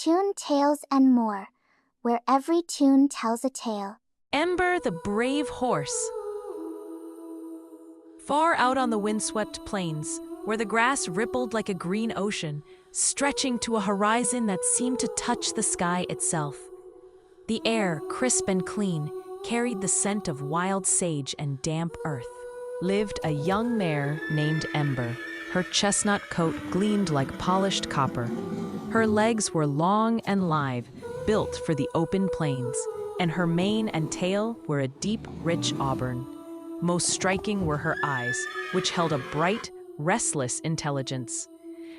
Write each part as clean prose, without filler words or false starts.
tune tales and more, where every tune tells a tale. Ember the brave horse. Far out on the windswept plains, where the grass rippled like a green ocean, stretching to a horizon that seemed to touch the sky itself. The air, crisp and clean, carried the scent of wild sage and damp earth. Lived a young mare named Ember. Her chestnut coat gleamed like polished copper. Her legs were long and lithe, built for the open plains, and her mane and tail were a deep, rich auburn. Most striking were her eyes, which held a bright, restless intelligence.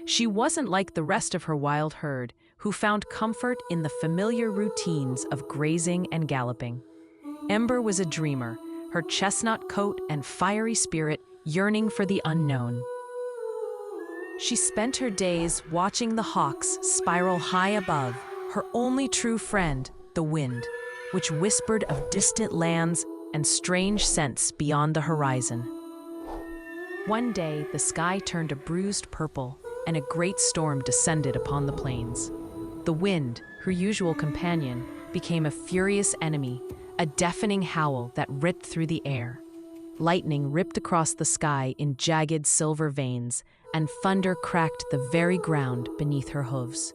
She wasn't like the rest of her wild herd, who found comfort in the familiar routines of grazing and galloping. Ember was a dreamer, her chestnut coat and fiery spirit yearning for the unknown. She spent her days watching the hawks spiral high above, her only true friend, the wind, which whispered of distant lands and strange scents beyond the horizon. One day, the sky turned a bruised purple, and a great storm descended upon the plains. The wind, her usual companion, became a furious enemy, a deafening howl that ripped through the air. Lightning ripped across the sky in jagged silver veins, and thunder cracked the very ground beneath her hooves.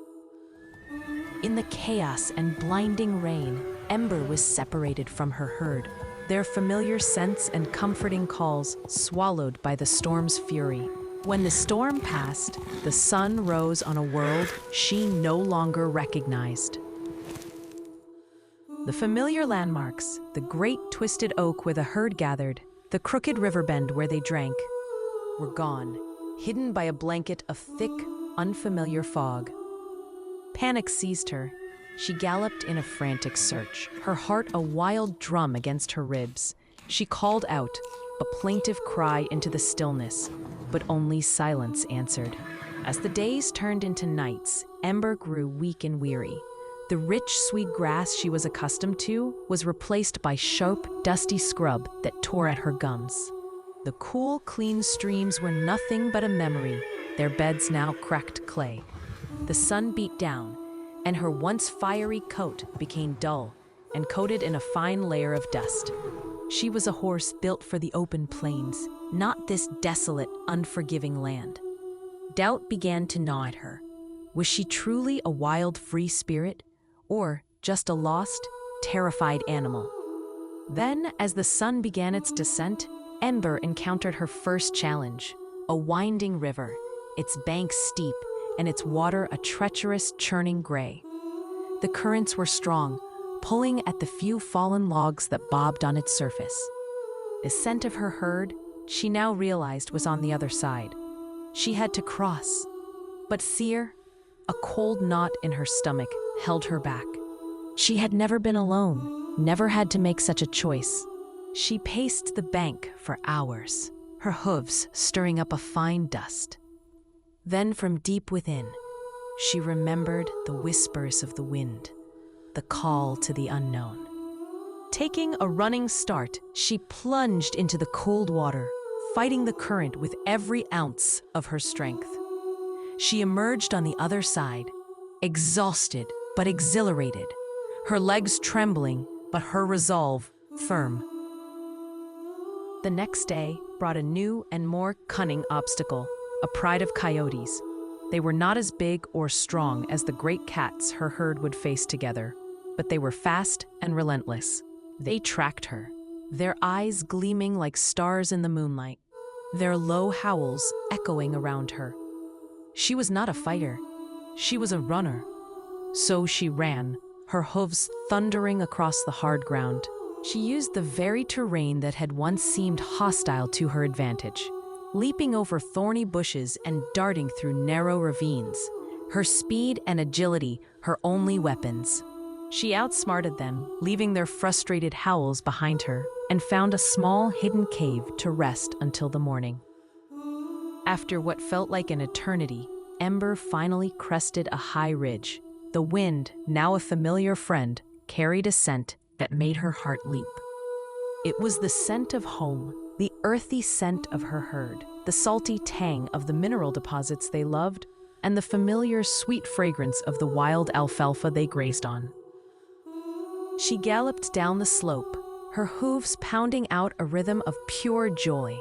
In the chaos and blinding rain, Ember was separated from her herd, their familiar scents and comforting calls swallowed by the storm's fury. When the storm passed, the sun rose on a world she no longer recognized. The familiar landmarks, the great twisted oak where the herd gathered, the crooked river bend where they drank, were gone, hidden by a blanket of thick, unfamiliar fog. Panic seized her. She galloped in a frantic search, her heart a wild drum against her ribs. She called out, a plaintive cry into the stillness, but only silence answered. As the days turned into nights, Ember grew weak and weary. The rich, sweet grass she was accustomed to was replaced by sharp, dusty scrub that tore at her gums. The cool, clean streams were nothing but a memory, their beds now cracked clay. The sun beat down, and her once fiery coat became dull and coated in a fine layer of dust. She was a horse built for the open plains, not this desolate, unforgiving land. Doubt began to gnaw at her. Was she truly a wild, free spirit, or just a lost, terrified animal? Then, as the sun began its descent, Ember encountered her first challenge, a winding river, its banks steep, and its water a treacherous, churning gray. The currents were strong, pulling at the few fallen logs that bobbed on its surface. The scent of her herd, she now realized, was on the other side. She had to cross. But fear, a cold knot in her stomach, held her back. She had never been alone, never had to make such a choice. She paced the bank for hours, her hooves stirring up a fine dust. Then from deep within, she remembered the whispers of the wind, the call to the unknown. Taking a running start, she plunged into the cold water, fighting the current with every ounce of her strength. She emerged on the other side, exhausted but exhilarated, her legs trembling, but her resolve firm. The next day brought a new and more cunning obstacle, a pride of coyotes. They were not as big or strong as the great cats her herd would face together, but they were fast and relentless. They tracked her, their eyes gleaming like stars in the moonlight, their low howls echoing around her. She was not a fighter, she was a runner. So she ran, her hooves thundering across the hard ground. She used the very terrain that had once seemed hostile to her advantage, leaping over thorny bushes and darting through narrow ravines, her speed and agility her only weapons. She outsmarted them, leaving their frustrated howls behind her, and found a small hidden cave to rest until the morning. After what felt like an eternity, Ember finally crested a high ridge. The wind, now a familiar friend, carried a scent that made her heart leap. It was the scent of home, the earthy scent of her herd, the salty tang of the mineral deposits they loved, and the familiar sweet fragrance of the wild alfalfa they grazed on. She galloped down the slope, her hooves pounding out a rhythm of pure joy.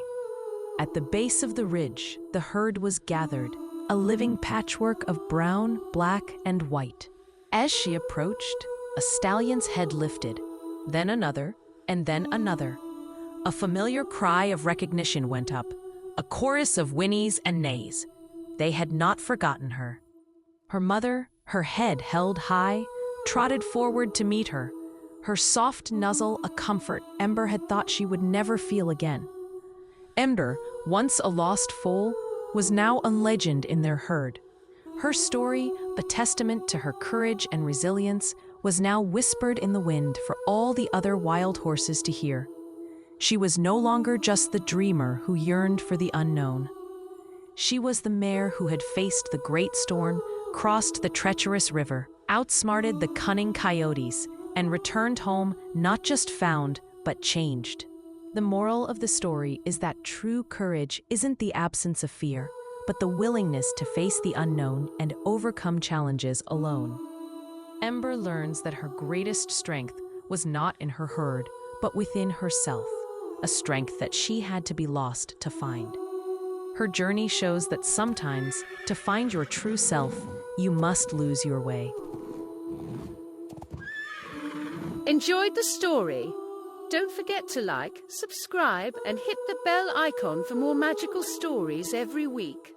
At the base of the ridge, the herd was gathered, a living patchwork of brown, black, and white. As she approached, a stallion's head lifted, then another, and then another. A familiar cry of recognition went up, a chorus of whinnies and neighs. They had not forgotten her. Her mother, her head held high, trotted forward to meet her, her soft nuzzle a comfort Ember had thought she would never feel again. Ember, once a lost foal, was now a legend in their herd. Her story, a testament to her courage and resilience, was now whispered in the wind for all the other wild horses to hear. She was no longer just the dreamer who yearned for the unknown. She was the mare who had faced the great storm, crossed the treacherous river, outsmarted the cunning coyotes, and returned home not just found, but changed. The moral of the story is that true courage isn't the absence of fear, but the willingness to face the unknown and overcome challenges alone. Ember learns that her greatest strength was not in her herd, but within herself, a strength that she had to be lost to find. Her journey shows that sometimes, to find your true self, you must lose your way. Enjoyed the story? Don't forget to like, subscribe, and hit the bell icon for more magical stories every week.